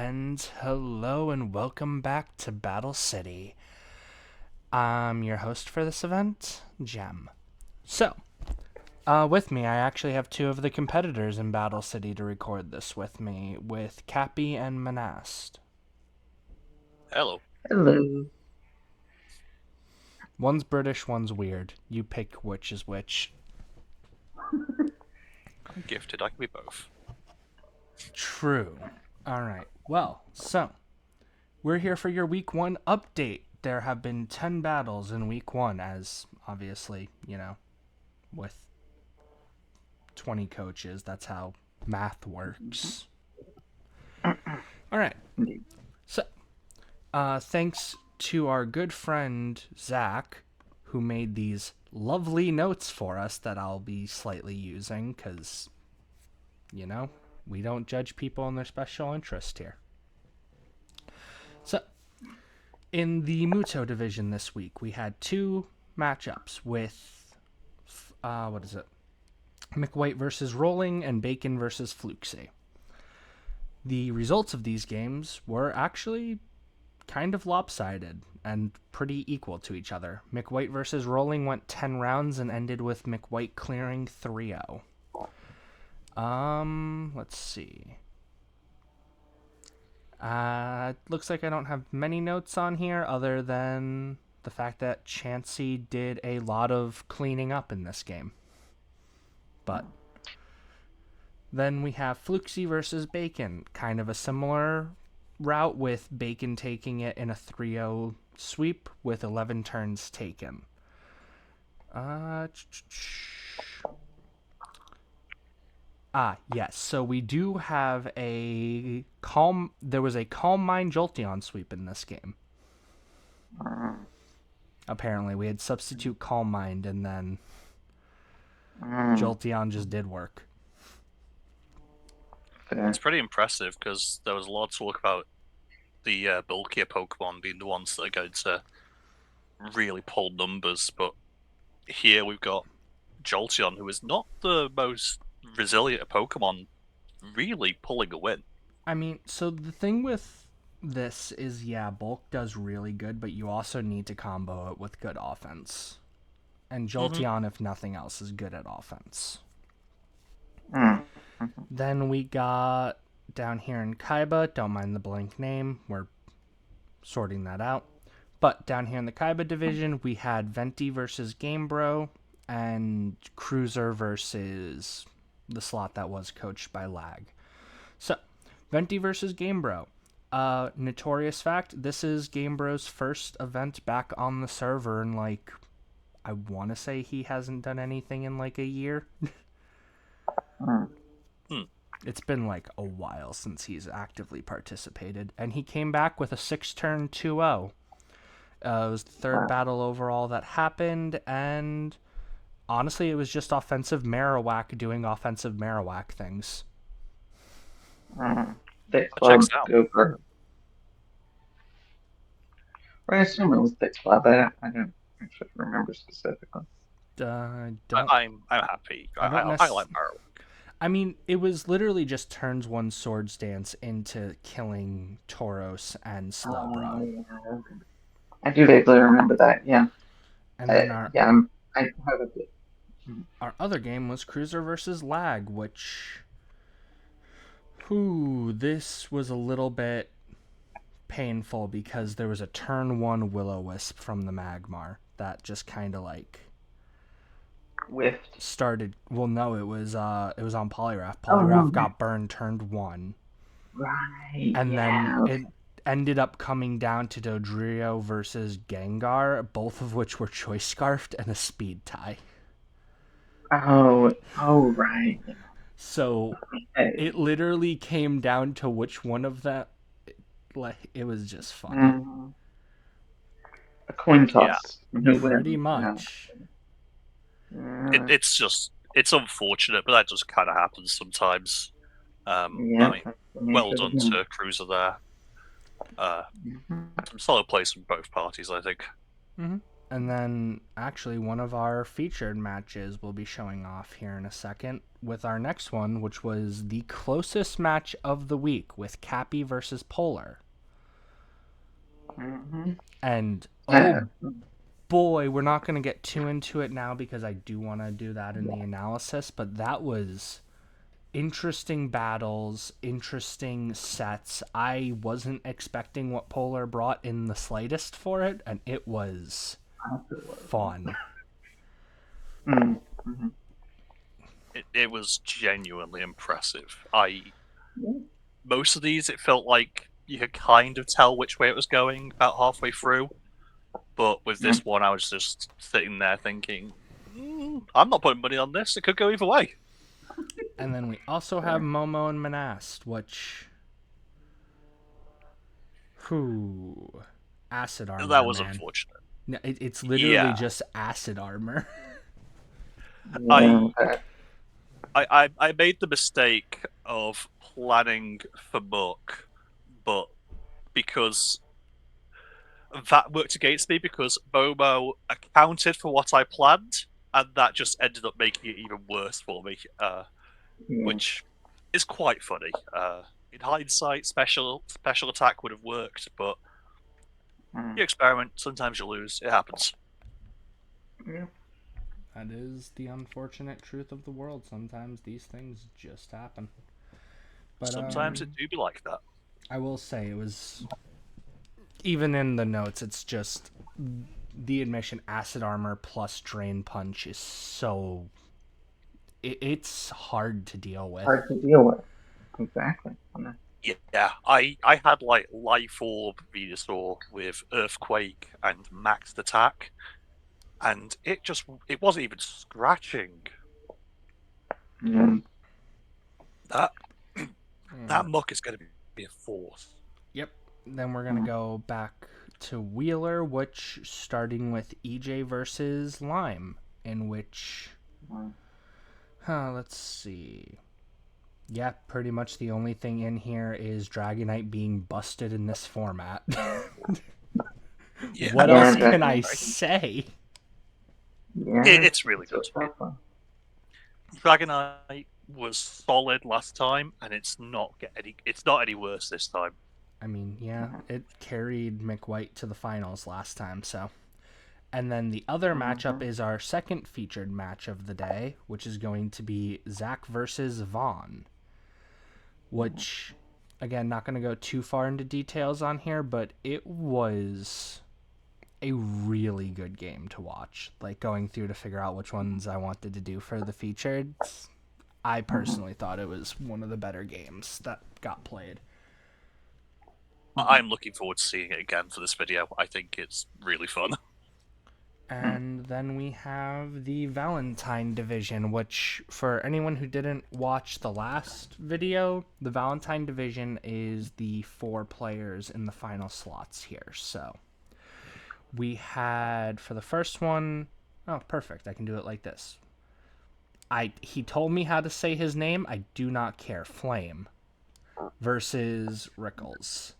And hello and welcome back to Battle City. I'm your host for this event, Jem. So, with me, I actually have two of the competitors in Battle City to record this with me, with Cappy and Manast. Hello. Hello. One's British, one's weird. You pick which is which. I'm gifted. I can be both. True. Alright, well, so, we're here for your Week 1 update. There have been 10 battles in Week 1, as obviously, with 20 coaches, that's how math works. Alright, so, thanks to our good friend Zach, who made these lovely notes for us that I'll be slightly using, because, we don't judge people in their special interest here. So, in the Muto division this week, we had two matchups with, McWhite versus Rolling and Bacon versus Fluxy. The results of these games were actually kind of lopsided and pretty equal to each other. McWhite versus Rolling went 10 rounds and ended with McWhite clearing 3-0. Let's see. Looks like I don't have many notes on here other than the fact that Chansey did a lot of cleaning up in this game. But then we have Fluxy versus Bacon, kind of a similar route with Bacon taking it in a 3-0 sweep with 11 turns taken. Yes. So we do have a calm. There was a Calm Mind Jolteon sweep in this game. Apparently, we had substitute Calm Mind, and then Jolteon just did work. It's pretty impressive because there was a lot of talk about the bulkier Pokemon being the ones that are going to really pull numbers, but here we've got Jolteon, who is not the most resilient Pokemon, really pulling a win. I mean, so the thing with this is, bulk does really good, but you also need to combo it with good offense. And Jolteon, if nothing else, is good at offense. Then we got down here in Kaiba, don't mind the blank name, we're sorting that out. But down here in the Kaiba division, we had Venti versus Gamebro and Cruiser versus the slot that was coached by Lag. So, Venti versus Gamebro. Notorious fact, this is Gamebro's first event back on the server in I want to say he hasn't done anything in a year. It's been a while since he's actively participated, and he came back with a 6-turn 2-0. It was the third battle overall that happened, and honestly, it was just offensive Marowak doing offensive Marowak things. Thick Club Gopher. I assume it was Thick Club. I don't actually remember specifically. I'm happy. I like Marowak. I mean, it was literally just turns 1 Swords Dance into killing Tauros and Slowbro. Yeah. I do vaguely remember that, yeah. And then I have a bit. Our other game was Cruiser versus Lag, which... this was a little bit painful because there was a turn 1 Will-O-Wisp from the Magmar that just kind of whiffed. Started. Well, no, it was on Poliwrath. Poliwrath got burned, turned 1. Right. And then it ended up coming down to Dodrio versus Gengar, both of which were Choice Scarfed and a speed tie. Oh, right. So it literally came down to which one of that. It was just fun. A coin toss. Yeah, pretty much. It's unfortunate, but that just kind of happens sometimes. Well done to Cruiser there. Solid place from both parties, I think. And then, actually, one of our featured matches will be showing off here in a second with our next one, which was the closest match of the week with Cappy versus Polar. Mm-hmm. And, Yeah. oh boy, we're not going to get too into it now because I do want to do that in the analysis, but that was interesting battles, interesting sets. I wasn't expecting what Polar brought in the slightest for it, and it was fun. Mm-hmm. It was genuinely impressive. Yeah. Most of these, it felt like you could kind of tell which way it was going about halfway through. But with this one, I was just sitting there thinking, I'm not putting money on this. It could go either way. And then we also have Momo and Manast, which... Whew. Acid armor, That was man. unfortunate. No, it's literally Yeah. just acid armor. Yeah. I made the mistake of planning for Muck, but because that worked against me because Momo accounted for what I planned, and that just ended up making it even worse for me, which is quite funny. In hindsight, special attack would have worked, but you experiment. Sometimes you lose. It happens. Yeah. That is the unfortunate truth of the world. Sometimes these things just happen. But Sometimes it do be like that. I will say it was... Even in the notes, it's just... The admission, acid armor plus drain punch is so... It's hard to deal with. Hard to deal with. Exactly. Yeah, I had like Life Orb Venusaur with Earthquake and Maxed Attack, and it wasn't even scratching. Mm. That Muck is going to be a force. Yep. Then we're going to go back to Wheeler, which starting with EJ versus Lime, in which... let's see... Yeah, pretty much the only thing in here is Dragonite being busted in this format. Yeah. What else can I say? Yeah, It's really good. Fun. Dragonite was solid last time, and it's not any worse this time. I mean, yeah, it carried McWhite to the finals last time, so. And then the other matchup is our second featured match of the day, which is going to be Zach versus Vaughn. Which, again, not going to go too far into details on here, but it was a really good game to watch. Like, going through to figure out which ones I wanted to do for the featured. I personally thought it was one of the better games that got played. I'm looking forward to seeing it again for this video. I think it's really fun. And then we have the Valentine division, which, for anyone who didn't watch the last video, the Valentine division is the 4 players in the final slots here. So we had, for the first one, oh, perfect, I can do it like this. He told me how to say his name, I do not care. Flame versus Rickles.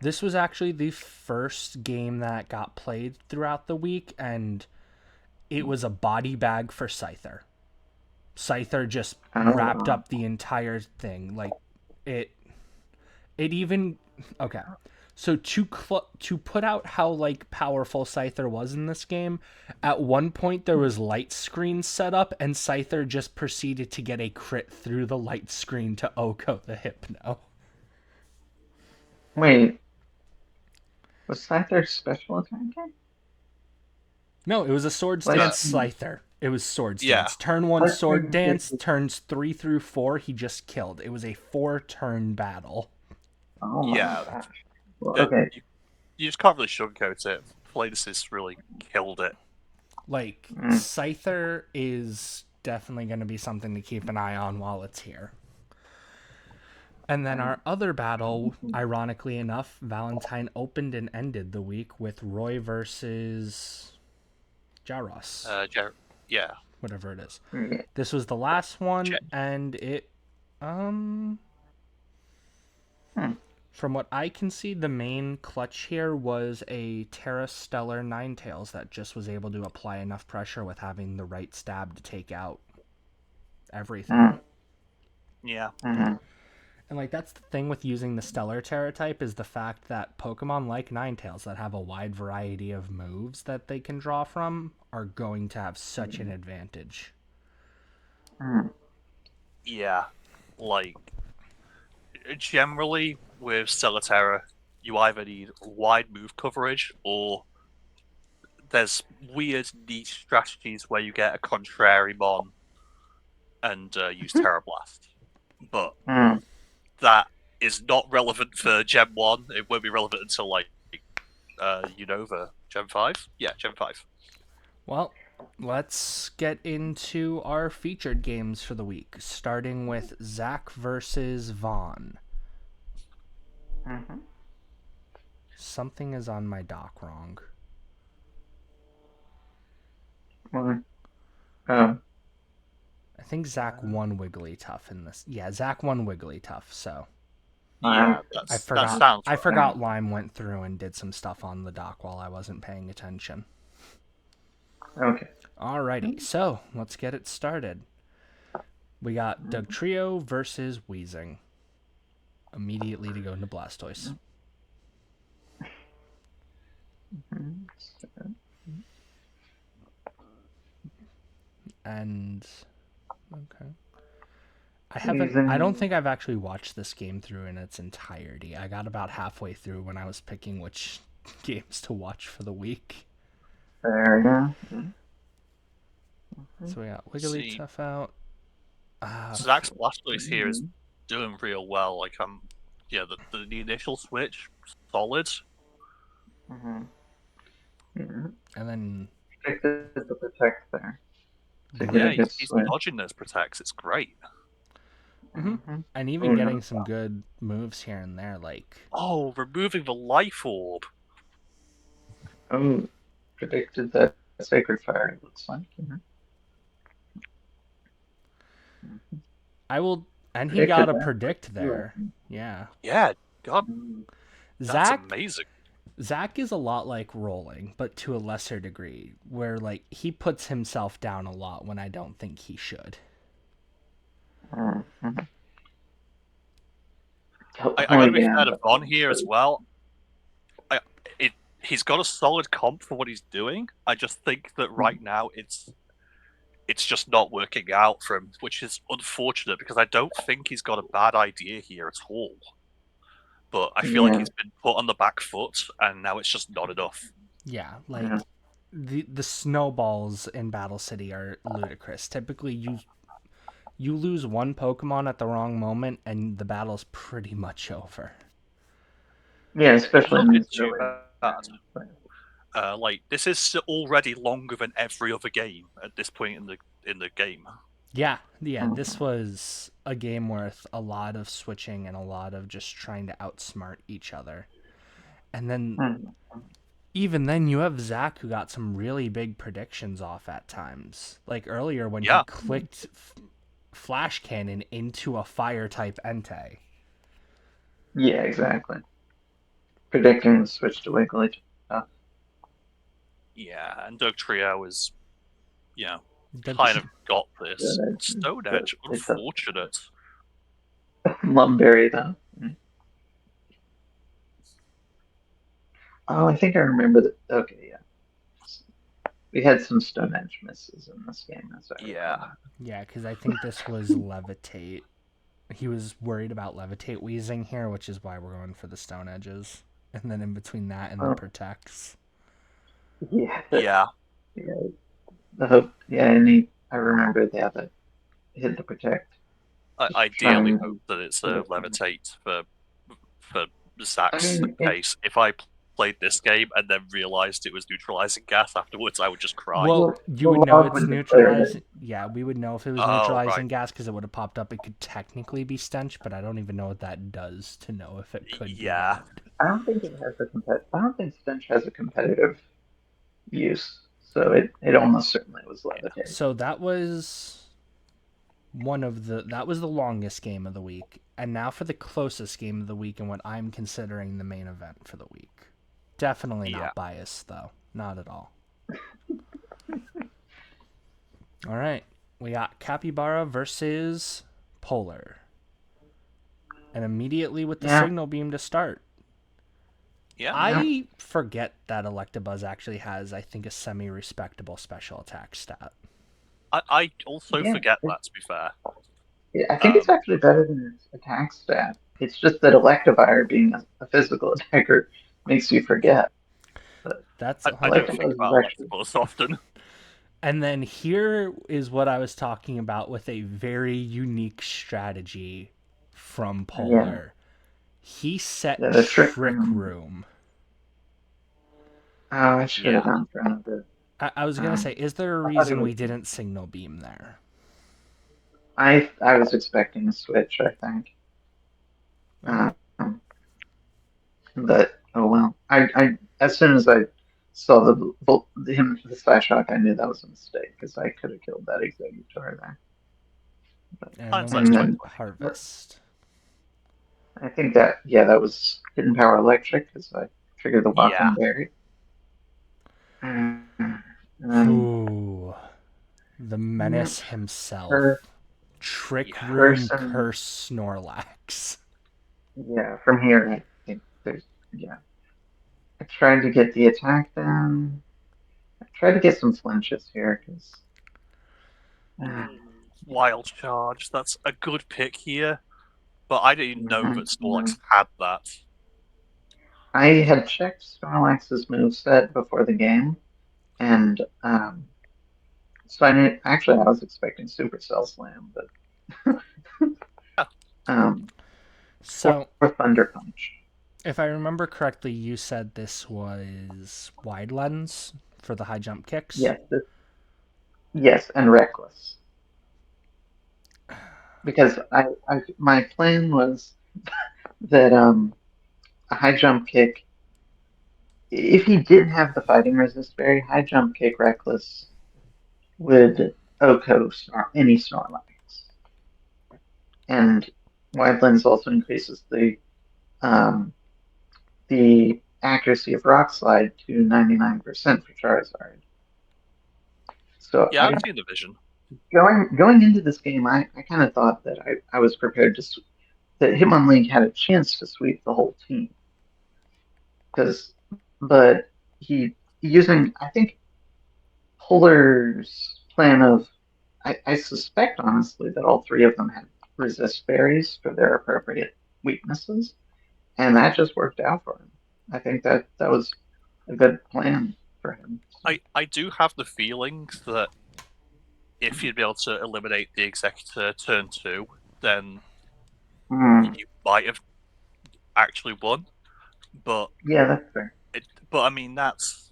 This was actually the first game that got played throughout the week, and it was a body bag for Scyther. Scyther just wrapped up the entire thing. Like, it even... Okay. So to put out how, like, powerful Scyther was in this game, at one point there was light screen set up, and Scyther just proceeded to get a crit through the light screen to Oko the Hypno. Wait. Was Scyther special attack game? No, it was a Swords Dance Scyther. It was Swords Dance. Turn 1 Sword Dance, turns 3 through 4 he just killed. It was a 4-turn battle. Oh my gosh. Well, okay. You just can't really sugarcoat it. Playdisys really killed it. Like, Scyther is definitely going to be something to keep an eye on while it's here. And then our other battle, ironically enough, Valentine opened and ended the week with Roy versus Jaros. Yeah. Whatever it is. This was the last one, and it From what I can see, the main clutch here was a Terra Stellar Ninetales that just was able to apply enough pressure with having the right stab to take out everything. Mm. Yeah. Mm-hmm. And like that's the thing with using the Stellar Terra type is the fact that Pokemon like Ninetales that have a wide variety of moves that they can draw from are going to have such an advantage. Mm. Yeah. Like, generally, with Stellaterra, you either need wide move coverage or there's weird niche strategies where you get a contrary mon and use Terra Blast. But Mm. that is not relevant for Gen 1. It won't be relevant until, like, Unova. Gen 5? Yeah, Gen 5. Well, let's get into our featured games for the week, starting with Zach versus Vaughn. Mm-hmm. Something is on my dock wrong. Well, oh, I think Zach won Wigglytuff in this. Yeah, Zach won Wigglytuff, so Yeah, okay. I that forgot. sounds I right. forgot Lime went through and did some stuff on the dock while I wasn't paying attention. Okay. Alrighty, so let's get it started. We got Dugtrio versus Weezing. Immediately to go into Blastoise. Mm-hmm. And okay. I don't think I've actually watched this game through in its entirety. I got about halfway through when I was picking which games to watch for the week. There we go. Mm-hmm. So we got Wigglytuff out. Zach's Blastoise here is doing real well. Like, the initial switch, solid. Mm-hmm. Mm-hmm. And then Predicted the protect there. To get Yeah, a good he's switch. dodging those protects. It's great. Mm-hmm. and even Oh, getting no. some good moves here and there, like Oh, removing the life orb. Oh, predicted that Sacred Fire, it looks like. Mm-hmm. I will, and he Predicted got a that. predict there. Yeah, Yeah, God, Mm. that's Zach amazing. Zach is a lot like Rolling, but to a lesser degree, where like he puts himself down a lot when I don't think he should. Mm-hmm. I gotta be fair to Von here as well. He's got a solid comp for what he's doing. I just think that right now it's just not working out for him, which is unfortunate because I don't think he's got a bad idea here at all. But I feel like he's been put on the back foot, and now it's just not enough. Yeah, like the snowballs in Battle City are ludicrous. Typically, you lose one Pokemon at the wrong moment, and the battle's pretty much over. Yeah, especially in Not these too early bad. rounds. Like, this is already longer than every other game at this point in the game. Yeah, this was a game worth a lot of switching and a lot of just trying to outsmart each other. And then, even then, you have Zach who got some really big predictions off at times. Like earlier when he clicked Flash Cannon into a Fire-type Entei. Yeah, exactly. Predicting the switch to Wigglytuff. Yeah, and Dugtrio is, kind of got this. Stone Edge, unfortunate. Lumberry, though. Oh, I think I remember that. Okay, yeah. We had some Stone Edge misses in this game. Yeah, because I think this was Levitate. He was worried about Levitate Weezing here, which is why we're going for the Stone Edges. And then in between that and the Protects. Yeah. Yeah. And I remember that hit the Protect. I ideally hope that it's a Levitate for Zach's case. If I played this game and then realized it was neutralizing gas afterwards, I would just cry. Well, you would know it's neutralizing. Yeah, we would know if it was neutralizing gas because it would have popped up. It could technically be stench, but I don't even know what that does to know if it could. Yeah. I don't think it has I don't think stench has a competitive use, so it almost certainly was Levitate. So that was the longest game of the week. And now for the closest game of the week and what I'm considering the main event for the week. Definitely Yeah. not biased, though. Not at all. All right. We got Capybara versus Polar. And immediately with the Yeah. signal beam to start. Yeah. I forget that Electabuzz actually has, I think, a semi-respectable special attack stat. I also Yeah. forget that, to be fair. Yeah, I think it's Um, actually better than its attack stat. It's just that Electivire being a physical attacker makes you forget. But That's I don't think 100%. Electabuzz is about actually Electabuzz often. And then here is what I was talking about with a very unique strategy from Polar. He set the Trick Trick Room. Room. Oh, I should have Yeah. gone for another. I was going to say, is there a I thought he reason was- we didn't signal beam there? I was expecting a switch, I think. But oh well. I as soon as I saw the Slash Hawk, I knew that was a mistake because I could have killed that Exeggutor there. And Hindsight's then we then- got Harvest. I think that was Hidden Power Electric because I triggered the Welcome Berry. And then Ooh. The menace himself. her- Trick Yeah. Room Person- Curse Snorlax. from here I think there's I tried to get the attack down. I tried to get some flinches here because Wild Charge. That's a good pick here. But I didn't know that Snorlax had that. I had checked Snorlax's moveset before the game, and so I knew, actually I was expecting Supercell Slam, but So, or Thunder Punch. if I remember correctly, you said this was Wide Lens for the high jump kicks? Yes, and Reckless. Because my plan was that a high jump kick, if he didn't have the fighting resist berry, high jump kick Reckless would OHKO any Snorlax. And Wide Lens also increases the accuracy of Rock Slide to 99% for Charizard. So Yeah, I've seen the vision. going into this game, I kind of thought that I was prepared that Hitmonlee had a chance to sweep the whole team. But he using, I think, Polar's plan of, I suspect honestly that all three of them had resist berries for their appropriate weaknesses, and that just worked out for him. I think that was a good plan for him. I do have the feeling that if you'd be able to eliminate the Executor turn 2, then you might have actually won. But Yeah, that's fair. I mean, that's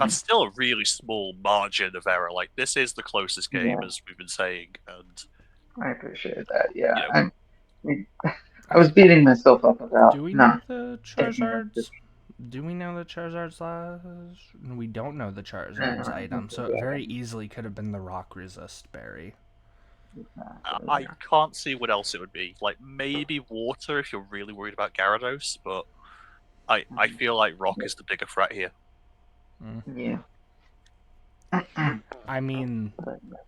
still a really small margin of error. Like, this is the closest game, as we've been saying, and I appreciate that. Yeah, you I was beating myself up about. Do we no, know the Charizard's? Do we know the Charizard's last? We don't know the Charizard's item, so it very easily could have been the Rock Resist berry. I can't see what else it would be. Like, maybe water if you're really worried about Gyarados, but I feel like Rock is the bigger threat here. Yeah. I mean,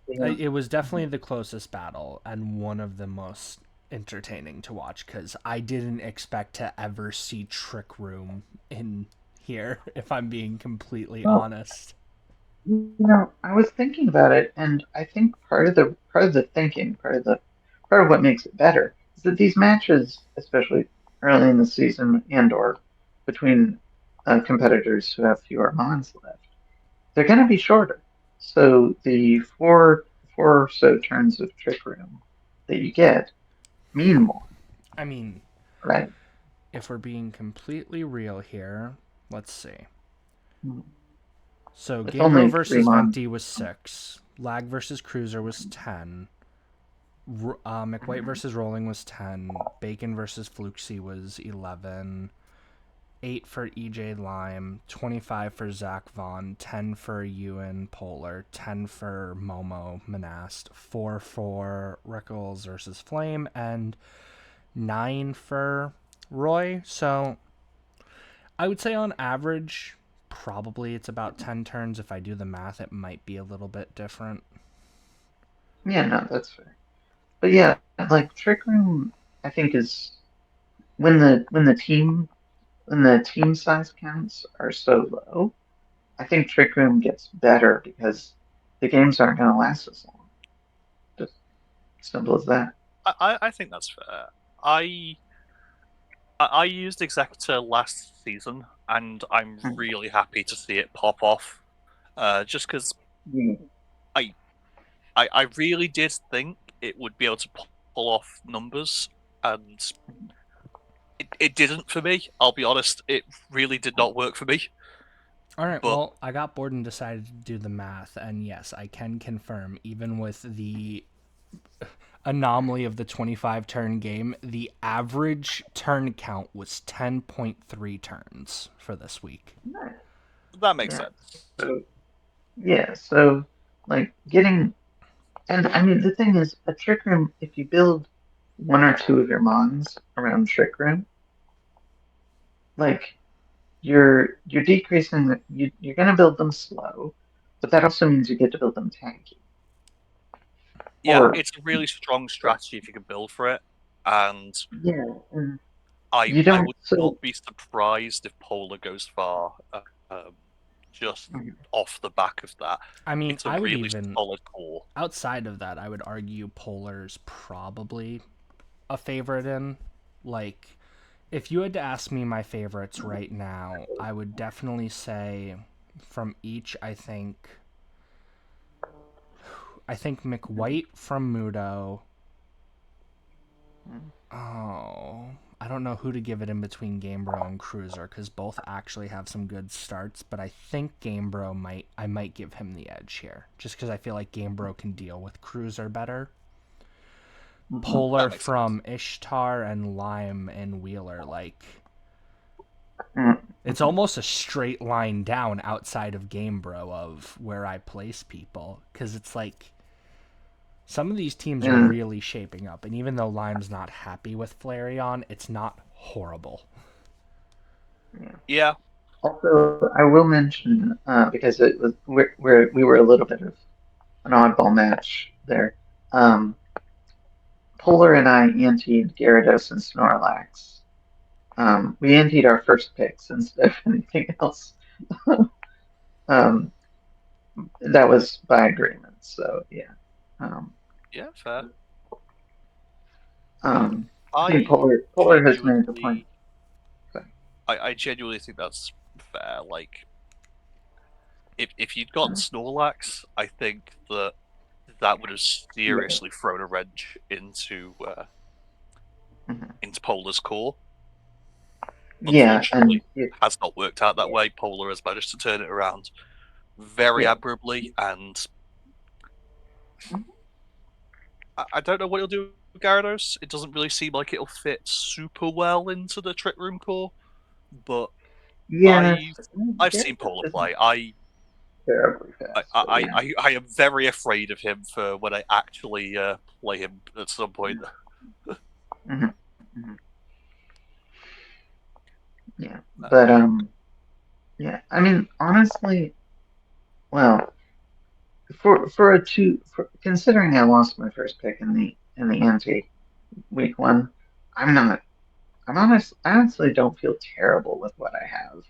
it was definitely the closest battle and one of the most entertaining to watch because I didn't expect to ever see Trick Room in here, if I'm being completely honest. I was thinking about it, and I think part of the thinking, part of what makes it better, is that these matches, especially early in the season and/or between competitors who have fewer mons left, they're going to be shorter. So the four or so turns of Trick Room that you get mean more. I mean, right? If we're being completely real here, let's see. So Gamebro versus Venti was 6. Lag versus Cruiser was 10. McWhite versus Rolling was 10. Bacon versus Fluxy was 11. 8 for EJ Lime, 25 for Zach Vaughn, 10 for Ewan Polar, 10 for Momo Monast, 4 for Rickles versus Flame, and 9 for Roy. So I would say on average, probably it's about 10 turns. If I do the math, it might be a little bit different. Yeah, no, that's fair. But yeah, like Trick Room, I think is when the team size counts are so low, I think Trick Room gets better because the games aren't going to last as long. Just simple as that. I think that's fair. I used Executor last season, and I'm Hmm. really happy to see it pop off. Just because Yeah. I really did think it would be able to pull off numbers, and it didn't for me. I'll be honest, it really did not work for me. All right, But well, I got bored and decided to do the math, and yes, I can confirm, even with the anomaly of the 25 turn game, the average turn count was 10.3 turns for this week. Nice. that makes Yeah. sense. So yeah, so like getting and I mean the thing is a Trick Room, if you build one or two of your mons around Trick Room, like you're decreasing you're gonna build them slow, but that also means you get to build them tanky. Yeah, Or it's a really strong strategy if you can build for it, and yeah, and I you I don't would so not be surprised if Polar goes far. Just Mhm. off the back of that, I mean, it's a I would really even, solid core. outside of that, I would argue Polar's probably a favorite in. Like, if you had to ask me my favorites right now, I would definitely say from each, I think McWhite from Mudo. Oh, I don't know who to give it in between Gamebro and Cruiser because both actually have some good starts, but I think I might give him the edge here just because I feel like Gamebro can deal with Cruiser better. Mhm. Polar That makes sense. from Ishtar and Lime and Wheeler, like Mhm. it's almost a straight line down outside of Gamebro of where I place people because it's like some of these teams are And really shaping up, and even though Lime's not happy with Flareon, it's not horrible. yeah. Yeah, Also, I will mention because it was we were a little bit of an oddball match there. Um, Polar and I anteed Gyarados and Snorlax. We anteed our first picks instead of anything else. um, that was by agreement. So yeah. Um, yeah, fair. I think I Polar has made the point. genuinely, Sorry. I genuinely think that's fair. Like, if you'd gotten Snorlax, I think that would have Yeah. seriously thrown a wrench Mhm. into Polar's core. Yeah, and Unfortunately, has not worked out that way. Polar has managed to turn it around very yeah. admirably, and I don't know what he'll do with Gyarados. It doesn't really seem like it'll fit super well into the Trick Room core, but Yeah, I've seen Gyarados Polar isn't play. terribly I, fast, but I, yeah. I, I am very afraid of him for when I actually play him at some point. Hmm. Hmm. Yeah, but Uh, yeah. I mean, honestly, well, for a two, considering I lost my first pick in the ante week one, I'm not. I'm honest. I honestly don't feel terrible with what I have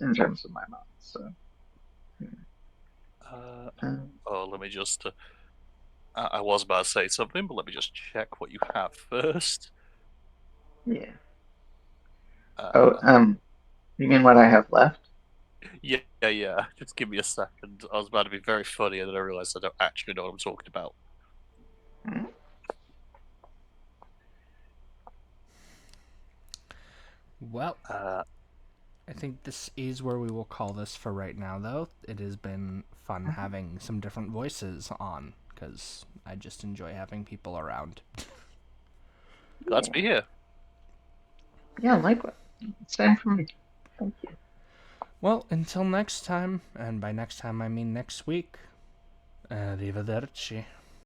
in terms of my mods. So, yeah. uh, Um, oh, let me just. I was about to say something, but let me just check what you have first. yeah. Oh, Uh, you mean what I have left? yeah. Just give me a second. I was about to be very funny, and then I realized I don't actually know what I'm talking about. Hmm? Well, Uh, I think this is where we will call this for right now, though. It has been fun having some different voices on because I just enjoy having people around. glad to Yeah. be here. Yeah, likewise. Same for me. Thank you. Well, until next time, and by next time I mean next week, arrivederci.